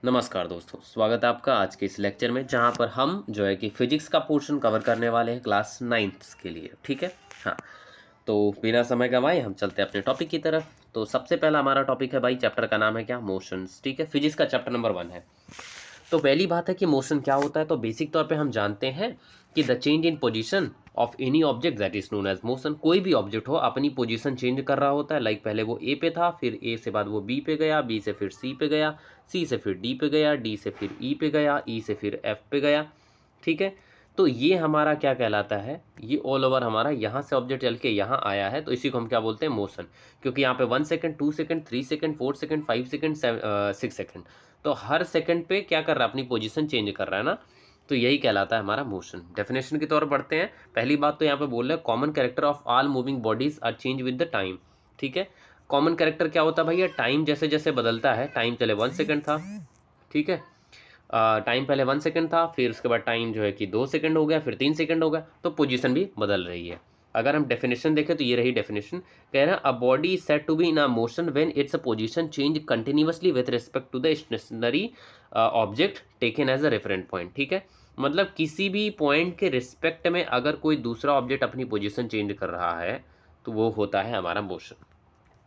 नमस्कार दोस्तों, स्वागत है आपका आज के इस लेक्चर में जहाँ पर हम जो है कि फिजिक्स का पोर्शन कवर करने वाले हैं क्लास 9th के लिए। ठीक है। हाँ, तो बिना समय गंवाए हम चलते हैं अपने टॉपिक की तरफ। तो सबसे पहला हमारा टॉपिक है भाई, चैप्टर का नाम है क्या, मोशंस। ठीक है, फिजिक्स का चैप्टर नंबर 1 है। तो पहली बात है कि मोशन क्या होता है। तो बेसिक तौर पे हम जानते हैं कि the change in position of any object that is known as motion. कोई भी ऑब्जेक्ट हो अपनी पोजीशन चेंज कर रहा होता है। लाइक पहले वो ए पे था, फिर ए से बाद वो बी पे गया, बी से फिर सी पे गया, सी से फिर डी पे गया, डी से फिर ई पे गया, ई से फिर एफ पे गया। ठीक है। तो ये हमारा क्या कहलाता है, ये ऑल ओवर हमारा यहाँ से ऑब्जेक्ट चल के यहाँ आया है, तो इसी को हम क्या बोलते हैं, मोशन। क्योंकि यहाँ पे 1 second, 2 second, 3 second, 4 second, 5 second, 6 second, तो हर सेकंड पे क्या कर रहा है, अपनी पोजीशन चेंज कर रहा है ना। तो यही कहलाता है हमारा मोशन। डेफिनेशन की तौर पर पढ़ते हैं। पहली बात तो यहाँ पे बोल रहे हैं, common character of all moving bodies are change with the time. ठीक है। कॉमन कैरेक्टर क्या होता है भैया, टाइम जैसे जैसे बदलता है। टाइम चले 1 सेकंड था, ठीक है, टाइम पहले 1 सेकंड था, फिर उसके बाद टाइम जो है कि 2 सेकंड हो गया, फिर 3 सेकंड हो गया, तो पोजीशन भी बदल रही है। अगर हम डेफिनेशन देखें तो ये रही डेफिनेशन। कह रहे हैं a body is said to be in a motion when it's a position change continuously with respect to the stationary object taken as a referent point. ठीक है, मतलब किसी भी पॉइंट के रिस्पेक्ट में अगर कोई दूसरा ऑब्जेक्ट अपनी पोजीशन चेंज कर रहा है तो वो होता है हमारा मोशन।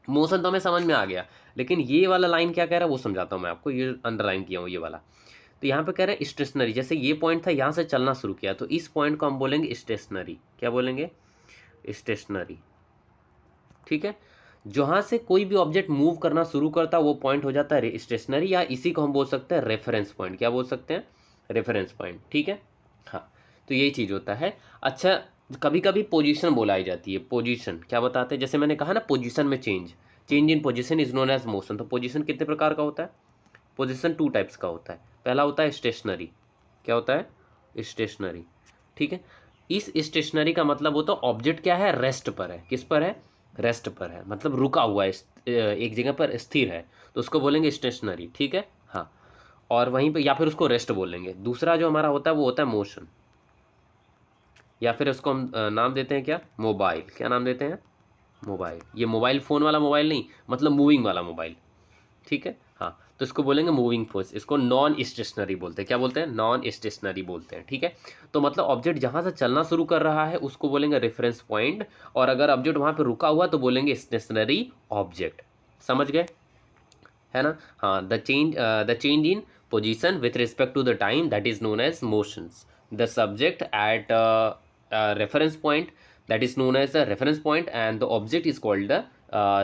मोशन तो हमें समझ में आ गया, लेकिन ये वाला लाइन क्या कह रहा है वो समझाता हूँ मैं आपको। ये अंडरलाइन किया हूँ ये वाला। तो यहाँ पे कह रहे हैं स्टेशनरी, जैसे ये पॉइंट था, यहाँ से चलना शुरू किया, तो इस पॉइंट को हम बोलेंगे स्टेशनरी। क्या बोलेंगे, स्टेशनरी। ठीक है। जहाँ से कोई भी ऑब्जेक्ट मूव करना शुरू करता है वो पॉइंट हो जाता है स्टेशनरी, या इसी को हम बोल सकते हैं रेफरेंस पॉइंट। क्या बोल सकते हैं, रेफरेंस पॉइंट। ठीक है। हाँ, तो यही चीज़ होता है। अच्छा, कभी कभी पोजीशन बोलाई जाती है। पोजीशन क्या बताते हैं, जैसे मैंने कहा ना, पोजीशन में change, change in position is known as motion. तो पोजीशन कितने प्रकार का होता है, पोजीशन 2 टाइप्स का होता है। पहला होता है स्टेशनरी। क्या होता है, स्टेशनरी। ठीक है। इस स्टेशनरी का मतलब होता है ऑब्जेक्ट क्या है, रेस्ट पर है। किस पर है, रेस्ट पर है, मतलब रुका हुआ है, एक जगह पर स्थिर है, तो उसको बोलेंगे स्टेशनरी। ठीक है। हाँ, और वहीं पे या फिर उसको रेस्ट बोलेंगे। दूसरा जो हमारा होता है वो होता है मोशन, या फिर उसको हम नाम देते हैं क्या, मोबाइल। क्या नाम देते हैं, मोबाइल। ये मोबाइल फ़ोन वाला मोबाइल नहीं, मतलब मूविंग वाला मोबाइल। ठीक है। हाँ, तो इसको बोलेंगे मूविंग फोर्स। इसको नॉन स्टेशनरी बोलते हैं। क्या बोलते हैं, नॉन स्टेशनरी बोलते हैं। ठीक है। तो मतलब ऑब्जेक्ट जहाँ से चलना शुरू कर रहा है उसको बोलेंगे रेफरेंस पॉइंट, और अगर ऑब्जेक्ट वहाँ पे रुका हुआ तो बोलेंगे स्टेशनरी ऑब्जेक्ट। समझ गए, है ना। हाँ, the change in position with respect to the time that is known as motions. The subject at reference point that is known as the reference point, and the object is called the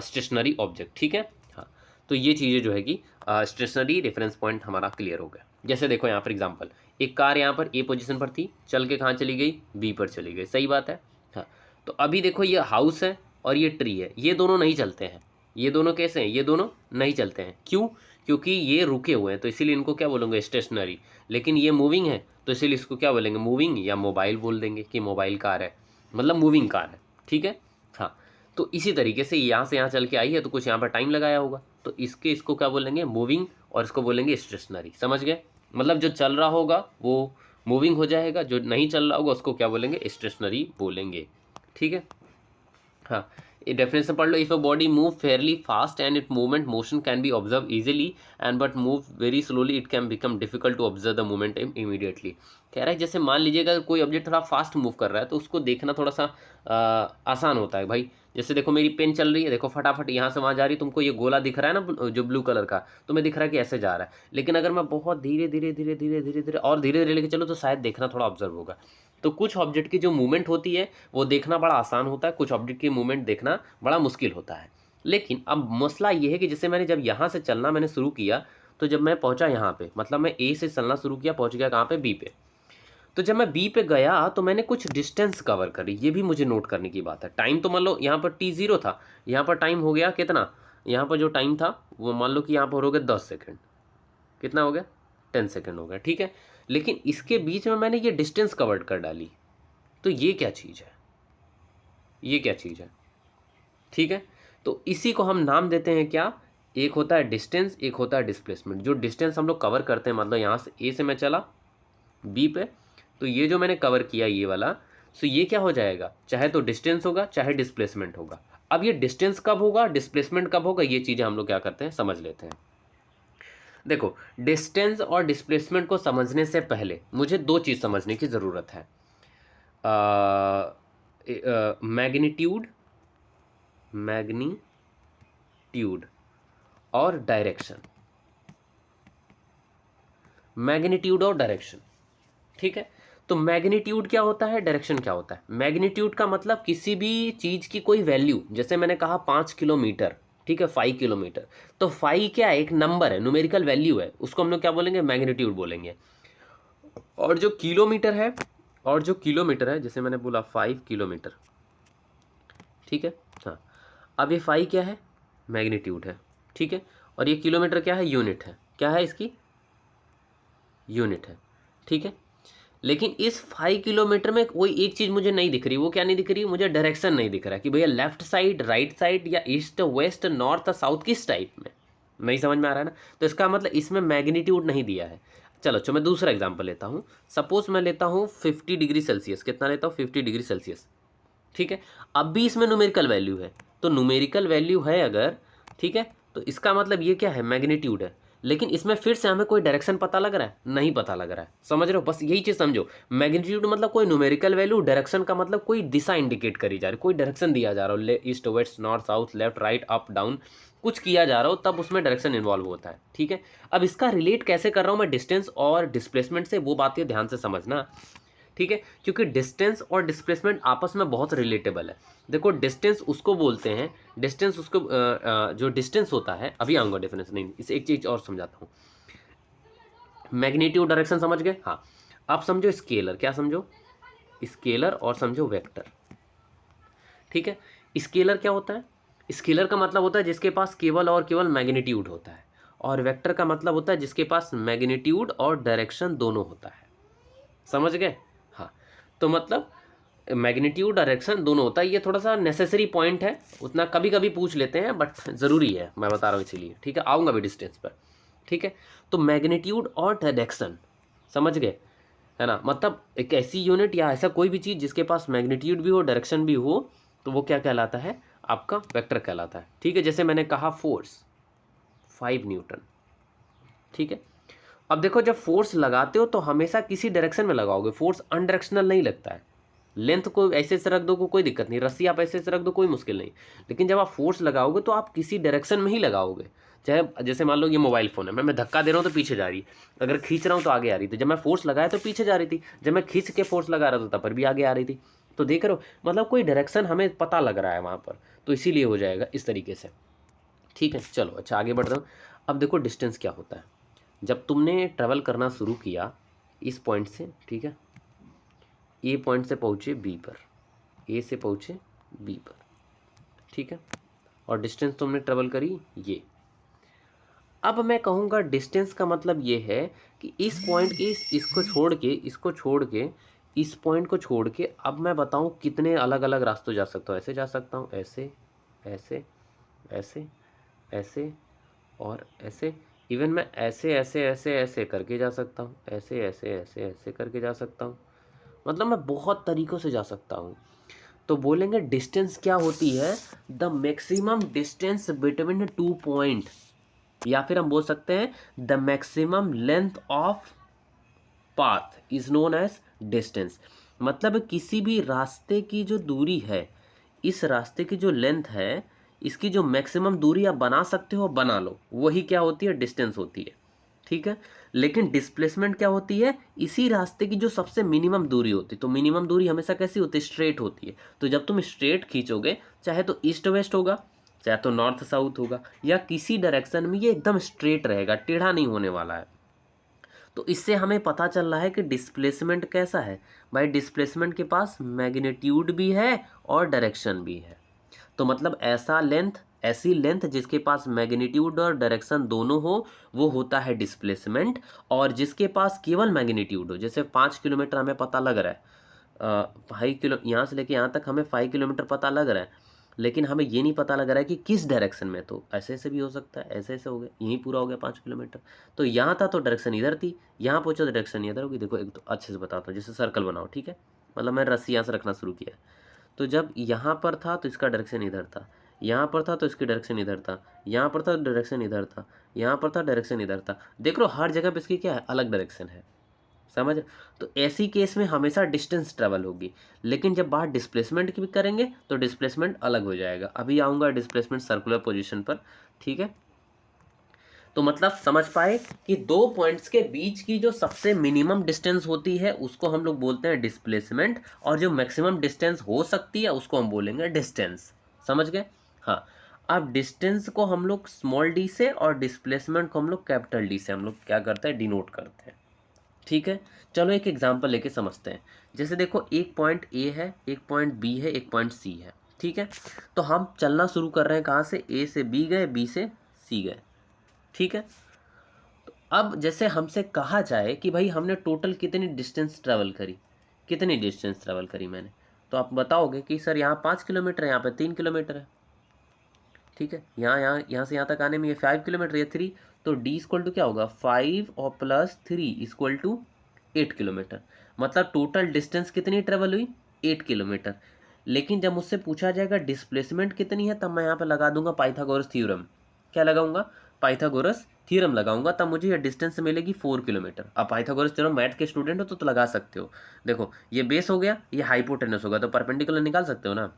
stationary object. ठीक है। हाँ, तो ये चीज़ें जो है कि stationary reference point हमारा क्लियर हो गया। जैसे देखो यहाँ पर एग्जांपल, एक कार यहाँ पर ए पोजीशन पर थी, चल के कहाँ चली गई, बी पर चली गई। सही बात है। हाँ, तो अभी देखो ये हाउस है और ये ट्री है, ये दोनों नहीं चलते हैं। ये दोनों कैसे हैं, ये दोनों नहीं चलते हैं। क्यों, क्योंकि ये रुके हुए हैं, तो इसीलिए इनको क्या बोलेंगे, स्टेशनरी। लेकिन ये मूविंग है, तो इसीलिए इसको क्या बोलेंगे, मूविंग, या मोबाइल बोल देंगे कि मोबाइल कार है, मतलब मूविंग कार है। ठीक है। हाँ, तो इसी तरीके से यहाँ से यहाँ चल के आई है, तो कुछ यहाँ पर टाइम लगाया होगा, तो इसको क्या बोलेंगे, मूविंग, और इसको बोलेंगे स्टेशनरी। समझ गए, मतलब जो चल रहा होगा वो मूविंग हो जाएगा, जो नहीं चल रहा होगा उसको क्या बोलेंगे, स्टेशनरी बोलेंगे। ठीक है। हाँ, ये डेफिनेशन पढ़ लो। If a body move fairly fast and it movement motion can be observe easily, and but move very slowly it can become difficult to observe the movement immediately. कह रहा है जैसे मान लीजिएगा कोई ऑब्जेक्ट थोड़ा फास्ट मूव कर रहा है तो उसको देखना थोड़ा सा आसान होता है भाई। जैसे देखो मेरी पेन चल रही है, देखो फटाफट यहाँ से वहाँ जा रही है, तुमको ये गोला दिख रहा है ना जो ब्लू कलर का, तुम्हें दिख रहा है कि ऐसे जा रहा है। लेकिन अगर मैं बहुत धीरे धीरे धीरे धीरे धीरे धीरे और धीरे धीरे लेके चलो तो शायद देखना थोड़ा ऑब्जर्व होगा। तो कुछ ऑब्जेक्ट की जो मूवमेंट होती है वो देखना बड़ा आसान होता है, कुछ ऑब्जेक्ट की मूवमेंट देखना बड़ा मुश्किल होता है। लेकिन अब मसला ये है कि जैसे मैंने जब यहाँ से चलना मैंने शुरू किया, तो जब मैं पहुँचा यहाँ पे, मतलब मैं ए से चलना शुरू किया, पहुँच गया कहाँ पे, बी पे। तो जब मैं बी पे गया तो मैंने कुछ डिस्टेंस कवर करी, ये भी मुझे नोट करने की बात है। टाइम तो मान लो यहाँ पर t0 था, यहाँ पर टाइम हो गया कितना, यहाँ पर जो टाइम था वो मान लो कि यहाँ पर हो गया 10 सेकेंड। कितना हो गया, 10 सेकेंड हो गया। ठीक है। लेकिन इसके बीच में मैंने ये डिस्टेंस कवर कर डाली, तो ये क्या चीज़ है, ये क्या चीज़ है। ठीक है। तो इसी को हम नाम देते हैं क्या, एक होता है डिस्टेंस, एक होता है डिस्प्लेसमेंट। जो डिस्टेंस हम लोग कवर करते हैं, मतलब यहाँ से ए से मैं चला बी पे, तो ये जो मैंने कवर किया ये वाला, सो ये क्या हो जाएगा, चाहे तो डिस्टेंस होगा चाहे डिस्प्लेसमेंट होगा। अब ये डिस्टेंस कब होगा, डिस्प्लेसमेंट कब होगा, ये चीज़ें हम लोग क्या करते हैं, समझ लेते हैं। देखो, डिस्टेंस और डिस्प्लेसमेंट को समझने से पहले मुझे दो चीज़ समझने की ज़रूरत है। मैग्नीट्यूड मैग्नीट्यूड और डायरेक्शन। मैग्नीट्यूड और डायरेक्शन, ठीक है। तो मैग्नीट्यूड क्या होता है, डायरेक्शन क्या होता है? मैग्नीट्यूड का मतलब किसी भी चीज़ की कोई वैल्यू, जैसे मैंने कहा 5 किलोमीटर, ठीक है, 5 किलोमीटर। तो 5 क्या है, एक नंबर है, न्यूमेरिकल वैल्यू है, उसको हम लोग क्या बोलेंगे, मैग्नीट्यूड बोलेंगे। और जो किलोमीटर है, जैसे मैंने बोला 5 किलोमीटर, ठीक है। हाँ, अब ये 5 क्या है, मैग्नीट्यूड है, ठीक है। और ये किलोमीटर क्या है, यूनिट है, क्या है इसकी, यूनिट है, ठीक है। लेकिन इस 5 किलोमीटर में कोई एक चीज़ मुझे नहीं दिख रही। वो क्या नहीं दिख रही, मुझे डायरेक्शन नहीं दिख रहा कि भैया लेफ्ट साइड, राइट साइड, या ईस्ट वेस्ट नॉर्थ साउथ, किस टाइप में, नहीं समझ में आ रहा है ना। तो इसका मतलब इसमें मैग्नीट्यूड नहीं दिया है। चलो मैं दूसरा एग्जाम्पल लेता हूँ। सपोज मैं लेता हूँ 50 डिग्री सेल्सियस। कितना लेता हूँ, 50 डिग्री सेल्सियस, ठीक है। अब भी इसमें न्यूमेरिकल वैल्यू है, तो न्यूमेरिकल वैल्यू है अगर, ठीक है, तो इसका मतलब ये क्या है, मैग्नीट्यूड है। लेकिन इसमें फिर से हमें कोई डायरेक्शन पता लग रहा है, नहीं पता लग रहा है, समझ रहे हो, बस यही चीज़ समझो। मैग्नीट्यूड मतलब कोई न्यूमेरिकल वैल्यू, डायरेक्शन का मतलब कोई दिशा इंडिकेट करी जा रही, कोई डायरेक्शन दिया जा रहा हो, east west north south left right up down, कुछ किया जा रहा हो, तब उसमें डायरेक्शन इन्वॉल्व होता है, ठीक है। अब इसका रिलेट कैसे कर रहा हूँ मैं डिस्टेंस और डिस्प्लेसमेंट से, वो बात ये ध्यान से समझना, ठीक है। क्योंकि डिस्टेंस और डिस्प्लेसमेंट आपस में बहुत रिलेटेबल है। देखो, डिस्टेंस उसको बोलते हैं, डिस्टेंस उसको जो डिस्टेंस होता है, अभी आऊँगा डेफिनेशन, नहीं इसे एक चीज़ और समझाता हूँ। मैग्नीट्यूड डायरेक्शन समझ गए, हाँ। आप समझो स्केलर, क्या समझो, स्केलर, और समझो वेक्टर, ठीक है। स्केलर क्या होता है, स्केलर का मतलब होता है जिसके पास केवल और केवल मैग्नीट्यूड होता है, और वेक्टर का मतलब होता है जिसके पास मैग्नीट्यूड और डायरेक्शन दोनों होता है, समझ गए। हाँ, तो मतलब मैग्नीट्यूड डायरेक्शन दोनों होता है। ये थोड़ा सा नेसेसरी पॉइंट है, उतना कभी कभी पूछ लेते हैं, बट ज़रूरी है, मैं बता रहा हूँ इसीलिए, ठीक है। आऊँगा भी डिस्टेंस पर, ठीक है। तो मैग्नीट्यूड और डायरेक्शन, समझ गए, है ना। मतलब एक ऐसी यूनिट या ऐसा कोई भी चीज़ जिसके पास मैग्नीट्यूड भी हो, डायरेक्शन भी हो, तो वो क्या कहलाता है, आपका वेक्टर कहलाता है, ठीक है। जैसे मैंने कहा फोर्स 5 न्यूटन, ठीक है। अब देखो, जब फोर्स लगाते हो तो हमेशा किसी डायरेक्शन में लगाओगे, फोर्स अनडायरेक्शनल नहीं लगता है। लेंथ को ऐसे से रख दो, कोई दिक्कत नहीं, रस्सी आप ऐसे से रख दो, कोई मुश्किल नहीं। लेकिन जब आप फोर्स लगाओगे तो आप किसी डायरेक्शन में ही लगाओगे। चाहे जैसे मान लो ये मोबाइल फ़ोन है, मैं धक्का दे रहा हूँ तो पीछे जा रही है, अगर खींच रहा हूँ तो आगे आ रही थी। जब मैं फोर्स लगाया तो पीछे जा रही थी, जब मैं खींच के फोर्स लगा रहा था तब पर भी आगे आ रही थी। तो देख रहे हो, मतलब कोई डायरेक्शन हमें पता लग रहा है वहाँ पर, तो इसीलिए हो जाएगा इस तरीके से, ठीक है। चलो अच्छा, आगे बढ़ रहा हूँ। अब देखो डिस्टेंस क्या होता है। जब तुमने ट्रैवल करना शुरू किया इस पॉइंट से, ठीक है, ए पॉइंट से पहुँचे बी पर, ए से पहुँचे बी पर, ठीक है, और डिस्टेंस तुमने ट्रेवल करी ये। अब मैं कहूँगा डिस्टेंस का मतलब ये है कि इस पॉइंट की इसको छोड़ के, इस पॉइंट को छोड़ के, अब मैं बताऊँ कितने अलग अलग रास्तों जा सकता हूँ। ऐसे जा सकता हूँ, ऐसे, ऐसे, ऐसे, ऐसे, और ऐसे। इवन मैं ऐसे ऐसे ऐसे ऐसे करके जा सकता हूँ, ऐसे ऐसे ऐसे ऐसे करके जा सकता हूँ। मतलब मैं बहुत तरीक़ों से जा सकता हूँ। तो बोलेंगे डिस्टेंस क्या होती है, the maximum distance between 2 point, या फिर हम बोल सकते हैं the maximum length of path is known as distance. मतलब किसी भी रास्ते की जो दूरी है, इस रास्ते की जो लेंथ है, इसकी जो मैक्सिमम दूरी आप बना सकते हो, बना लो, वही क्या होती है, डिस्टेंस होती है, ठीक है। लेकिन डिस्प्लेसमेंट क्या होती है, इसी रास्ते की जो सबसे मिनिमम दूरी होती है। तो मिनिमम दूरी हमेशा कैसी होती है, स्ट्रेट होती है। तो जब तुम स्ट्रेट खींचोगे, चाहे तो ईस्ट वेस्ट होगा, चाहे तो नॉर्थ साउथ होगा, या किसी डायरेक्शन में, ये एकदम स्ट्रेट रहेगा, टेढ़ा नहीं होने वाला है। तो इससे हमें पता चल रहा है कि डिस्प्लेसमेंट कैसा है भाई, डिस्प्लेसमेंट के पास मैग्नीट्यूड भी है और डायरेक्शन भी है। तो मतलब ऐसी लेंथ जिसके पास मैग्नीट्यूड और डायरेक्शन दोनों हो, वो होता है डिस्प्लेसमेंट। और जिसके पास केवल मैग्नीट्यूड हो, जैसे 5 किलोमीटर हमें पता लग रहा है, 5 किलो यहाँ से लेके यहाँ तक हमें 5 किलोमीटर पता लग रहा है, लेकिन हमें ये नहीं पता लग रहा है कि किस डायरेक्शन में। तो ऐसे ऐसे भी हो सकता है, ऐसे ऐसे हो गया, यहीं पूरा हो गया 5 किलोमीटर। तो यहाँ था तो डायरेक्शन इधर थी, यहाँ पहुँचो तो डायरेक्शन इधर होगी। देखो एक तो अच्छे से बताता हूँ, जैसे सर्कल बनाओ, ठीक है, मतलब मैं रस्सी यहाँ से रखना शुरू किया। तो जब यहाँ पर था तो इसका डायरेक्शन इधर था, यहाँ पर था तो इसकी डायरेक्शन इधर था, यहाँ पर था तो डायरेक्शन इधर था, यहाँ पर था, डायरेक्शन इधर था। देख लो हर जगह पे इसकी क्या है, अलग डायरेक्शन है, समझ। तो ऐसी केस में हमेशा डिस्टेंस ट्रेवल होगी, लेकिन जब बात डिस्प्लेसमेंट की भी करेंगे तो डिस्प्लेसमेंट अलग हो जाएगा। अभी आऊँगा डिस्प्लेसमेंट सर्कुलर पोजीशन पर, ठीक है। तो मतलब समझ पाए कि दो पॉइंट्स के बीच की जो सबसे मिनिमम डिस्टेंस होती है उसको हम लोग बोलते हैं डिस्प्लेसमेंट, और जो मैक्सिमम डिस्टेंस हो सकती है उसको हम बोलेंगे डिस्टेंस। समझ गए? हाँ। अब डिस्टेंस को हम लोग स्मॉल डी से और डिस्प्लेसमेंट को हम लोग कैपिटल डी से हम लोग क्या करते हैं, डिनोट करते हैं। ठीक है, चलो एक एग्जांपल लेके समझते हैं। जैसे देखो एक पॉइंट ए है, एक पॉइंट बी है, एक पॉइंट सी है, ठीक है। तो हम चलना शुरू कर रहे हैं कहाँ से, ए से बी गए, बी से सी गए, ठीक है। तो अब जैसे हमसे कहा जाए कि भाई हमने टोटल कितनी डिस्टेंस ट्रेवल करी, कितनी डिस्टेंस ट्रेवल करी मैंने, तो आप बताओगे कि सर यहाँ 5 किलोमीटर है, यहाँ पे 3 किलोमीटर है, ठीक है। यहाँ से यहाँ तक आने में ये 5 किलोमीटर, ये 3, तो डी इक्वल टू क्या होगा, 5 और प्लस 3 इक्वल टू 8 किलोमीटर। मतलब टोटल डिस्टेंस कितनी ट्रेवल हुई, 8 किलोमीटर। लेकिन जब मुझसे पूछा जाएगा डिस्प्लेसमेंट कितनी है, तब मैं यहाँ पे लगा दूंगा पाइथागोरस थ्योरम। क्या लगाऊंगा, पाइथागोरस थ्योरम लगाऊंगा, तब मुझे ये डिस्टेंस मिलेगी 4 किलोमीटर। अब पाइथागोरस थ्योरम मैथ के स्टूडेंट हो तो लगा सकते हो। देखो ये बेस हो गया, ये हाइपोटेनस होगा, तो परपेंडिकुलर निकाल सकते हो ना,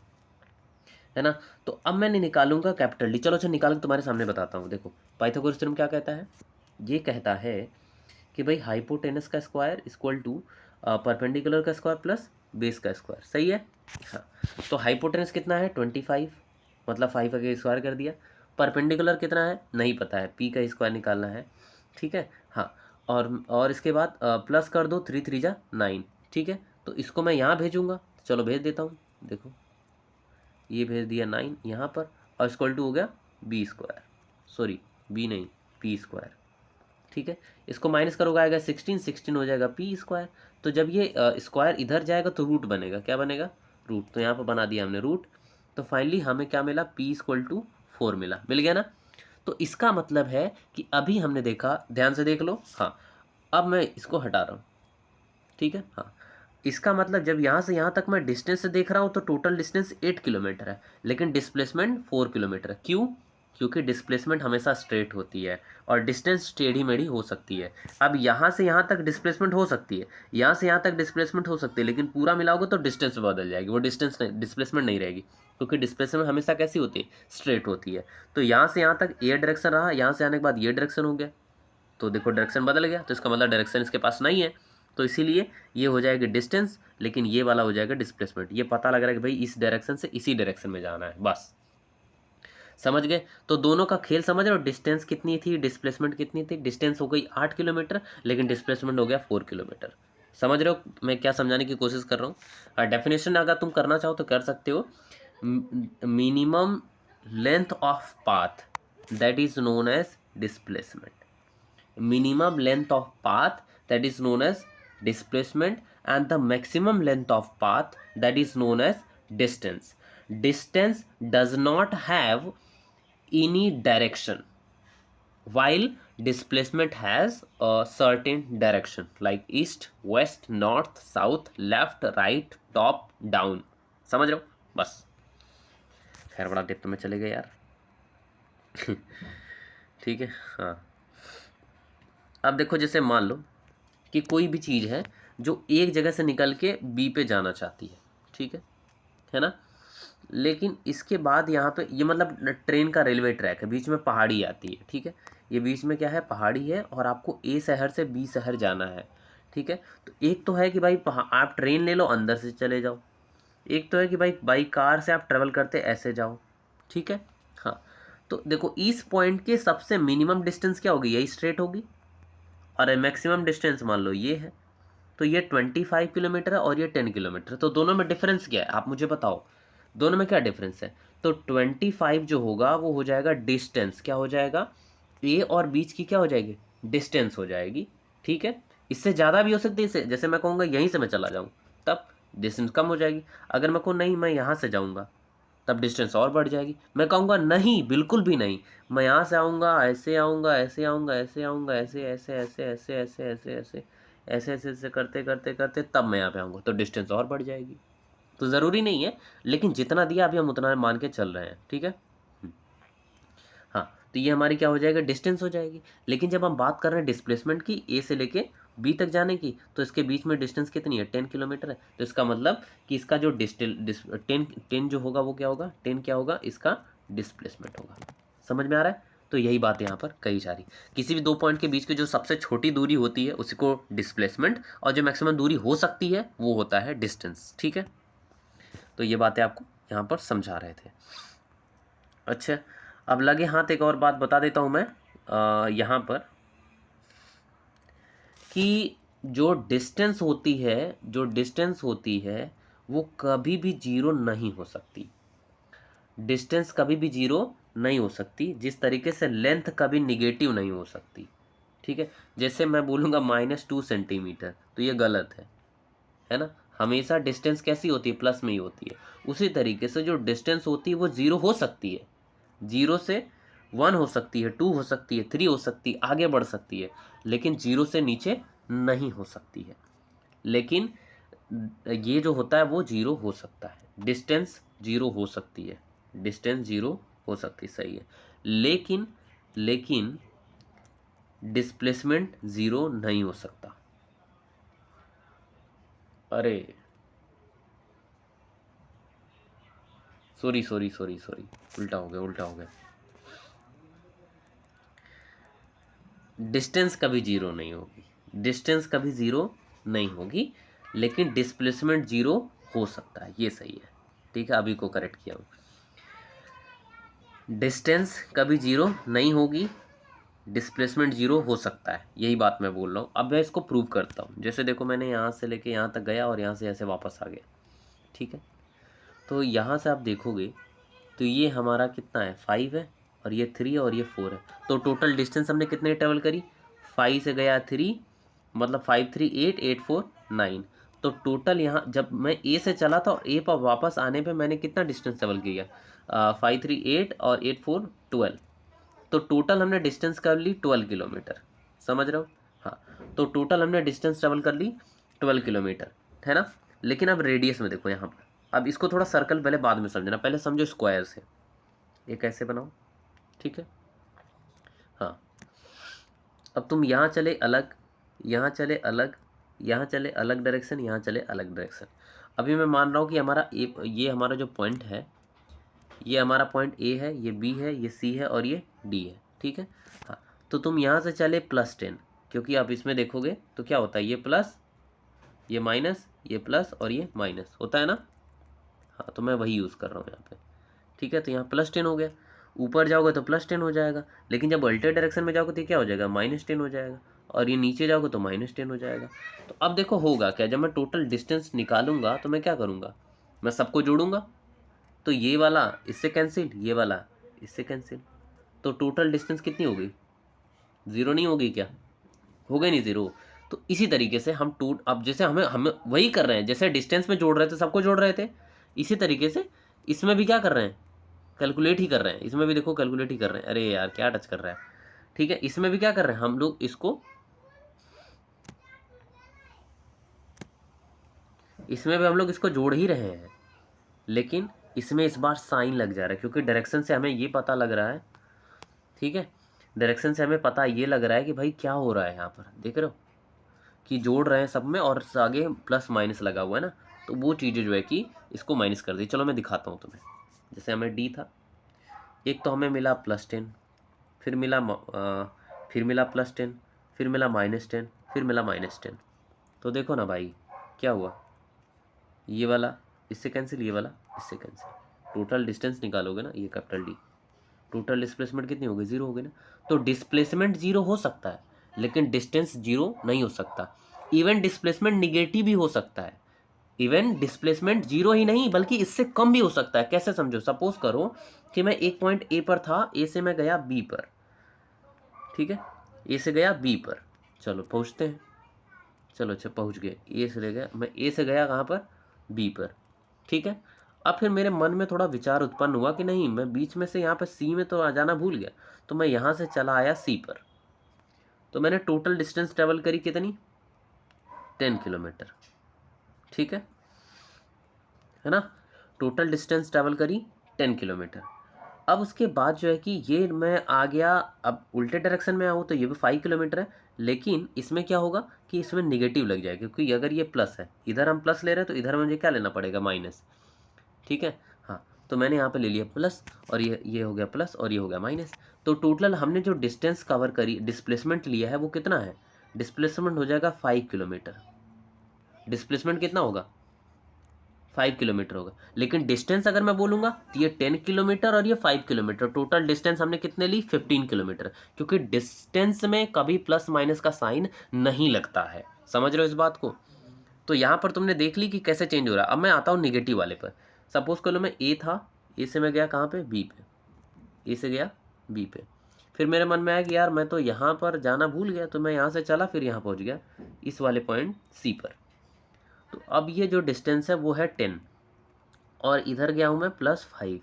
है ना। तो अब मैंने निकालूंगा कैपिटल डी। चलो अच्छा निकाल के तुम्हारे सामने बताता हूँ। देखो पाइथागोरस थ्योरम क्या कहता है, ये कहता है कि भाई हाइपोटेनस का स्क्वायर इक्वल टू परपेंडिकुलर का स्क्वायर प्लस बेस का स्क्वायर, सही है। हाँ, तो हाइपोटेनस कितना है 25, मतलब 5 का स्क्वायर कर दिया। परपेंडिकुलर कितना है नहीं पता है, पी का स्क्वायर निकालना है, ठीक है। हाँ, और इसके बाद प्लस कर दो, 3 3 जा 9, ठीक है। तो इसको मैं यहाँ भेजूंगा, चलो भेज देता हूँ। देखो ये भेज दिया 9 यहाँ पर, और इक्वल टू हो गया बी स्क्वायर, सॉरी बी नहीं, पी स्क्वायर, ठीक है। इसको माइनस करोगे आएगा 16, 16 हो जाएगा पी स्क्वायर। तो जब ये स्क्वायर इधर जाएगा तो रूट बनेगा, क्या बनेगा, रूट। तो यहाँ पर बना दिया हमने रूट। तो फाइनली हमें क्या मिला, पी इक्वल टू 4 मिला, मिल गया ना। तो इसका मतलब है कि अभी हमने देखा, ध्यान से देख लो, हाँ। अब मैं इसको हटा रहा हूँ, ठीक है। हाँ, इसका मतलब जब यहाँ से यहाँ तक मैं डिस्टेंस से देख रहा हूँ तो टोटल डिस्टेंस 8 किलोमीटर है, लेकिन डिस्प्लेसमेंट 4 किलोमीटर है। क्यों, क्योंकि डिस्प्लेसमेंट हमेशा स्ट्रेट होती है और डिस्टेंस टेढ़ी मेढ़ी हो सकती है। अब यहाँ से यहाँ तक डिस्प्लेसमेंट हो सकती है, यहाँ से यहाँ तक डिस्प्लेसमेंट हो सकती है, लेकिन पूरा मिलाओगे तो डिस्टेंस बदल जाएगी, वो डिस्टेंस नहीं, डिस्प्लेसमेंट नहीं रहेगी, क्योंकि डिस्प्लेसमेंट हमेशा कैसी होती है, स्ट्रेट होती है। तो यहाँ से यहाँ तक ये डायरेक्शन रहा, यहाँ से आने के बाद ये डायरेक्शन हो गया, तो देखो डायरेक्शन बदल गया, तो इसका मतलब डायरेक्शन इसके पास नहीं है। तो इसीलिए ये हो जाएगी डिस्टेंस, लेकिन ये वाला हो जाएगा डिस्प्लेसमेंट। ये पता लग रहा है कि भाई इस डायरेक्शन से इसी डायरेक्शन में जाना है, बस समझ गए। तो दोनों का खेल समझ रहे हो, डिस्टेंस कितनी थी, डिस्प्लेसमेंट कितनी थी। डिस्टेंस हो गई 8 किलोमीटर, लेकिन डिस्प्लेसमेंट हो गया 4 किलोमीटर। समझ रहे हो मैं क्या समझाने की कोशिश कर रहा हूँ। डेफिनेशन अगर तुम करना चाहो तो कर सकते हो। Minimum length of path that is known as displacement, minimum length of path that is known as displacement, and the maximum length of path that is known as distance. Distance does not have any direction, while displacement has a certain direction like east, west, north, south, left, right, top, down. समझ रहे हो, बस। खैर बड़ा depth में चले गए यार। ठीक है, हाँ। अब देखो जैसे मान लो कि कोई भी चीज़ है जो एक जगह से निकल के बी पे जाना चाहती है, ठीक है ना। लेकिन इसके बाद यहाँ पे ये मतलब ट्रेन का रेलवे ट्रैक है, बीच में पहाड़ी आती है, ठीक है। ये बीच में क्या है, पहाड़ी है, और आपको ए शहर से बी शहर जाना है, ठीक है। तो एक तो है कि भाई आप ट्रेन ले लो अंदर से चले जाओ, एक तो है कि भाई बाई कार से आप ट्रेवल करते ऐसे जाओ, ठीक है। हाँ, तो देखो इस पॉइंट के सबसे मिनिमम डिस्टेंस क्या होगी, यही स्ट्रेट होगी, और मैक्सिमम डिस्टेंस मान लो ये है। तो ये 25 किलोमीटर है और ये 10 किलोमीटर। तो दोनों में डिफरेंस क्या है, आप मुझे बताओ, दोनों में क्या डिफरेंस है। तो 25 जो होगा वो हो जाएगा डिस्टेंस, क्या हो जाएगा, ए और बीच की क्या हो जाएगी, डिस्टेंस हो जाएगी, ठीक है। इससे ज़्यादा भी हो सकती है, इससे जैसे मैं कहूँगा यहीं से मैं चला जाऊँ तब डिस्टेंस कम हो जाएगी। अगर मैं कहूँ नहीं मैं यहाँ से जाऊँगा तब डिस्टेंस और बढ़ जाएगी। मैं कहूँगा नहीं बिल्कुल भी नहीं, मैं यहाँ से आऊँगा, ऐसे आऊँगा, ऐसे आऊँगा, ऐसे आऊँगा, ऐसे ऐसे ऐसे ऐसे ऐसे ऐसे ऐसे ऐसे ऐसे ऐसे करते करते करते तब मैं यहाँ पे आऊँगा, तो डिस्टेंस और बढ़ जाएगी। तो ज़रूरी नहीं है, लेकिन जितना दिया अभी हम उतना मान के चल रहे हैं, ठीक है। हाँ, तो ये हमारी क्या हो जाएगा, डिस्टेंस हो जाएगी। लेकिन जब हम बात कर रहे हैं डिस्प्लेसमेंट की ए से लेके बी तक जाने की, तो इसके बीच में डिस्टेंस कितनी है, 10 किलोमीटर है। तो इसका मतलब कि इसका जो 10 जो होगा वो क्या होगा, 10 क्या होगा, इसका डिस्प्लेसमेंट होगा। समझ में आ रहा है। तो यही बात यहाँ पर कही जा रही, किसी भी दो पॉइंट के बीच की जो सबसे छोटी दूरी होती है उसी को डिस्प्लेसमेंट, और जो मैक्सिमम दूरी हो सकती है वो होता है डिस्टेंस। ठीक है, तो ये बातें आपको यहाँ पर समझा रहे थे। अच्छा, अब लगे हाथ एक और बात बता देता हूँ मैं यहाँ पर, कि जो डिस्टेंस होती है वो कभी भी जीरो नहीं हो सकती। डिस्टेंस कभी भी जीरो नहीं हो सकती, जिस तरीके से लेंथ कभी निगेटिव नहीं हो सकती। ठीक है, जैसे मैं बोलूँगा -2 सेंटीमीटर, तो ये गलत है ना। हमेशा डिस्टेंस कैसी होती है, प्लस में ही होती है। उसी तरीके से जो डिस्टेंस होती है वो जीरो हो सकती है, 0 से 1 हो सकती है, 2 हो सकती है, 3 हो सकती है, आगे बढ़ सकती है, लेकिन 0 से नीचे नहीं हो सकती है। लेकिन ये जो होता है वो जीरो हो सकता है, डिस्टेंस जीरो हो सकती है, डिस्टेंस जीरो हो सकती है, सही है। लेकिन डिस्प्लेसमेंट जीरो नहीं हो सकता। अरे सॉरी, उल्टा हो गया। डिस्टेंस कभी जीरो नहीं होगी, डिस्टेंस कभी जीरो नहीं होगी, लेकिन डिस्प्लेसमेंट जीरो हो सकता है, ये सही है। ठीक है, अभी को करेक्ट किया हूँ। डिस्टेंस कभी जीरो नहीं होगी, डिस्प्लेसमेंट जीरो हो सकता है, यही बात मैं बोल रहा हूँ। अब मैं इसको प्रूव करता हूँ। जैसे देखो, मैंने यहाँ से लेके यहाँ तक गया और यहाँ से ऐसे वापस आ गया। ठीक है, तो यहाँ से आप देखोगे तो ये हमारा कितना है, 5 है, और ये 3 है, और ये 4 है। तो टोटल डिस्टेंस हमने कितने ट्रेवल करी, 5 से गया 3, मतलब 5 3 8 8 4 9। तो टोटल यहाँ जब मैं ए से चला था और ए पर वापस आने पे मैंने कितना डिस्टेंस ट्रेवल किया, 5 3 8 और 8 4 12। तो टोटल हमने डिस्टेंस कर ली 12 किलोमीटर। समझ रहे हो। हाँ, तो टोटल हमने डिस्टेंस ट्रेवल कर ली 12 किलोमीटर, है ना। लेकिन अब रेडियस में देखो यहाँ पर, अब इसको थोड़ा सर्कल पहले बाद में समझना, पहले समझो स्क्वायर से। ये कैसे बनाओ, ठीक है। हाँ, अब तुम यहाँ चले अलग, यहाँ चले अलग, यहाँ चले अलग डायरेक्शन, यहाँ चले अलग डायरेक्शन। अभी मैं मान रहा हूँ कि हमारा ये हमारा जो पॉइंट है, ये हमारा पॉइंट ए है, ये बी है, ये सी है और ये डी है। ठीक है। हाँ, तो तुम यहाँ से चले +10, क्योंकि आप इसमें देखोगे तो क्या होता है, ये प्लस, ये माइनस, ये प्लस और ये माइनस होता है ना। हाँ, तो मैं वही यूज़ कर रहा हूँ यहाँ पे। ठीक है, तो यहाँ +10 हो गया। ऊपर जाओगे तो +10 हो जाएगा, लेकिन जब अल्टर डायरेक्शन में जाओगे तो क्या हो जाएगा, -10 हो जाएगा, और ये नीचे जाओगे तो -10 हो जाएगा। तो अब देखो होगा क्या, जब मैं टोटल डिस्टेंस निकालूंगा तो मैं क्या करूँगा, मैं सबको जोड़ूंगा। तो ये वाला इससे कैंसिल, ये वाला इससे कैंसिल, तो टोटल डिस्टेंस कितनी हो गई, 0 नहीं होगी क्या, हो गई नहीं 0। तो इसी तरीके से हम अब जैसे हमें हमें वही कर रहे हैं, जैसे डिस्टेंस में जोड़ रहे थे, सबको जोड़ रहे थे, इसी तरीके से इसमें भी क्या कर रहे हैं, कैलकुलेट ही कर रहे हैं। इसमें भी देखो कैलकुलेट ही कर रहे हैं। अरे यार क्या टच कर रहा है। ठीक है, इसमें भी क्या कर रहे हैं हम लोग, इसमें भी हम लोग इसको जोड़ ही रहे हैं, लेकिन इसमें इस बार साइन लग जा रहा है, क्योंकि डायरेक्शन से हमें ये पता लग रहा है। ठीक है, डायरेक्शन से हमें पता ये लग रहा है कि भाई क्या हो रहा है यहाँ पर, देख रहे हो कि जोड़ रहे हैं सब में, और आगे प्लस माइनस लगा हुआ है ना, तो वो चीज़ें जो है कि इसको माइनस कर दी। चलो मैं दिखाता हूँ तुम्हें। जैसे हमें डी था, एक तो हमें मिला +10, फिर मिला +10, फिर मिला -10, फिर मिला -10। तो देखो ना भाई क्या हुआ, ये वाला इससे कैंसिल, ये वाला इससे कैंसिल, टोटल डिस्टेंस निकालोगे ना, ये कैपिटल डी, टोटल डिस्प्लेसमेंट कितनी हो गई, 0 हो गई ना। तो डिस्प्लेसमेंट 0 हो सकता है, लेकिन डिस्टेंस 0 नहीं हो सकता। इवन डिस्प्लेसमेंट निगेटिव भी हो सकता है, इवन डिस्प्लेसमेंट 0 ही नहीं बल्कि इससे कम भी हो सकता है। कैसे समझो, सपोज करो कि मैं एक पॉइंट ए पर था, ए से मैं गया बी पर। ठीक है, ए से गया बी पर, चलो पहुँचते हैं। चलो अच्छा पहुँच गए, ए से ले गया, मैं ए से गया कहाँ पर, बी पर। ठीक है, अब फिर मेरे मन में थोड़ा विचार उत्पन्न हुआ कि नहीं, मैं बीच में से यहाँ पर सी में तो आ जाना भूल गया, तो मैं यहाँ से चला आया सी पर। तो मैंने टोटल डिस्टेंस ट्रेवल करी कितनी, 10 किलोमीटर। ठीक है ना, टोटल डिस्टेंस ट्रेवल करी 10 किलोमीटर। अब उसके बाद जो है कि ये मैं आ गया, अब उल्टे डायरेक्शन में आऊँ तो ये भी 5 किलोमीटर है, लेकिन इसमें क्या होगा कि इसमें निगेटिव लग जाएगा, क्योंकि अगर ये प्लस है, इधर हम प्लस ले रहे हैं तो इधर मुझे क्या लेना पड़ेगा, माइनस। ठीक है, हाँ, तो मैंने यहाँ पे ले लिया प्लस, और ये हो गया प्लस और ये हो गया माइनस। तो टोटल हमने जो डिस्टेंस कवर करी, डिस्प्लेसमेंट लिया है, वो कितना है, डिस्प्लेसमेंट हो जाएगा 5 किलोमीटर। डिस्प्लेसमेंट कितना होगा, 5 किलोमीटर होगा। लेकिन डिस्टेंस अगर मैं बोलूँगा तो ये 10 किलोमीटर और ये 5 किलोमीटर, टोटल डिस्टेंस हमने कितने ली, 15 किलोमीटर, क्योंकि डिस्टेंस में कभी प्लस माइनस का साइन नहीं लगता है। समझ रहे हो इस बात को। तो यहाँ पर तुमने देख ली कि कैसे चेंज हो रहा है। अब मैं आता हूँ निगेटिव वाले पर। सपोज कर लो मैं ए था, ए से मैं गया कहाँ पे, बी पे, ए से गया बी पे। फिर मेरे मन में आया कि यार मैं तो यहाँ पर जाना भूल गया, तो मैं यहाँ से चला, फिर यहाँ पहुँच गया इस वाले पॉइंट सी पर। तो अब ये जो डिस्टेंस है वो है 10, और इधर गया हूँ मैं +5।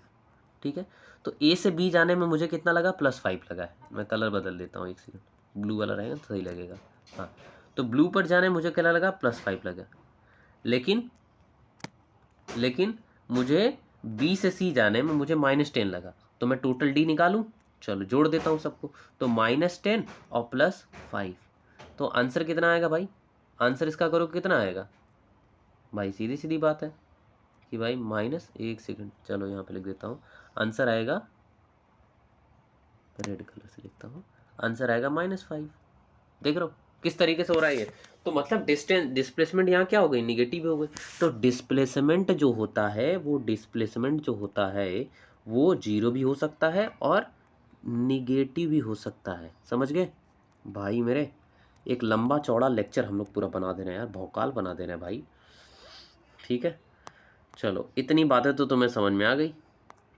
ठीक है, तो ए से बी जाने में मुझे कितना लगा, +5 लगा है। मैं कलर बदल देता हूँ, एक सेकंड, ब्लू वाला रहेगा तो सही लगेगा। हाँ, तो ब्लू पर जाने मुझे क्या लगा, +5 लगा। लेकिन मुझे बी से सी जाने में मुझे -10 लगा। तो मैं टोटल डी निकालूं, चलो जोड़ देता हूँ सबको। तो -10 और +5, तो आंसर कितना आएगा भाई, आंसर इसका करो कितना आएगा भाई, सीधी सीधी बात है कि भाई एक सेकंड, चलो यहाँ पे लिख देता हूँ, आंसर आएगा, रेड कलर से लिखता हूँ, आंसर आएगा -5। देख रहे हो किस तरीके से हो रहा है ये। तो मतलब डिस्प्लेसमेंट यहाँ क्या हो गई, निगेटिव हो गई। तो डिस्प्लेसमेंट जो होता है वो 0 भी हो सकता है और निगेटिव भी हो सकता है। समझ गए भाई मेरे। एक लंबा चौड़ा लेक्चर हम लोग पूरा बना दे रहे हैं यार, भौकाल बना दे रहे हैं भाई। ठीक है, चलो इतनी बातें तो तुम्हें समझ में आ गई।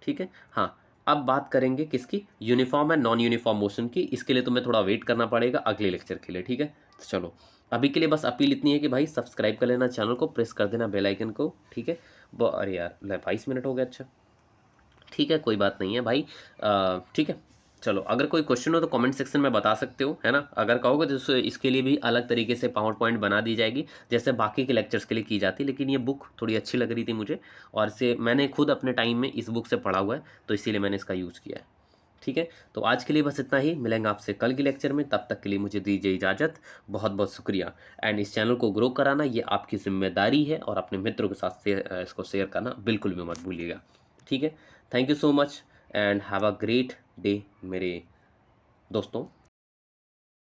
ठीक है, हाँ, अब बात करेंगे किसकी, uniform and non uniform motion की। इसके लिए तुम्हें थोड़ा वेट करना पड़ेगा अगले लेक्चर के लिए। ठीक है, तो चलो अभी के लिए बस अपील इतनी है कि भाई सब्सक्राइब कर लेना चैनल को, प्रेस कर देना बेल आइकन को। ठीक है, अरे यार 22 मिनट हो गया, अच्छा ठीक है, कोई बात नहीं है भाई। ठीक है, चलो अगर कोई क्वेश्चन हो तो कमेंट सेक्शन में बता सकते हो, है ना। अगर कहोगे तो इसके लिए भी अलग तरीके से पावर पॉइंट बना दी जाएगी, जैसे बाकी के लेक्चर्स के लिए की जाती है। लेकिन ये बुक थोड़ी अच्छी लग रही थी मुझे, और इसे मैंने खुद अपने टाइम में इस बुक से पढ़ा हुआ है, तो इसीलिए मैंने इसका यूज़ किया है। ठीक है, तो आज के लिए बस इतना ही, मिलेंगे आपसे कल के लेक्चर में। तब तक के लिए मुझे दीजिए इजाज़त, बहुत बहुत शुक्रिया। एंड इस चैनल को ग्रो कराना ये आपकी जिम्मेदारी है, और अपने मित्रों के साथ इसको शेयर करना बिल्कुल भी मत भूलिएगा। ठीक है, thank you so much and have a great day मेरे दोस्तों।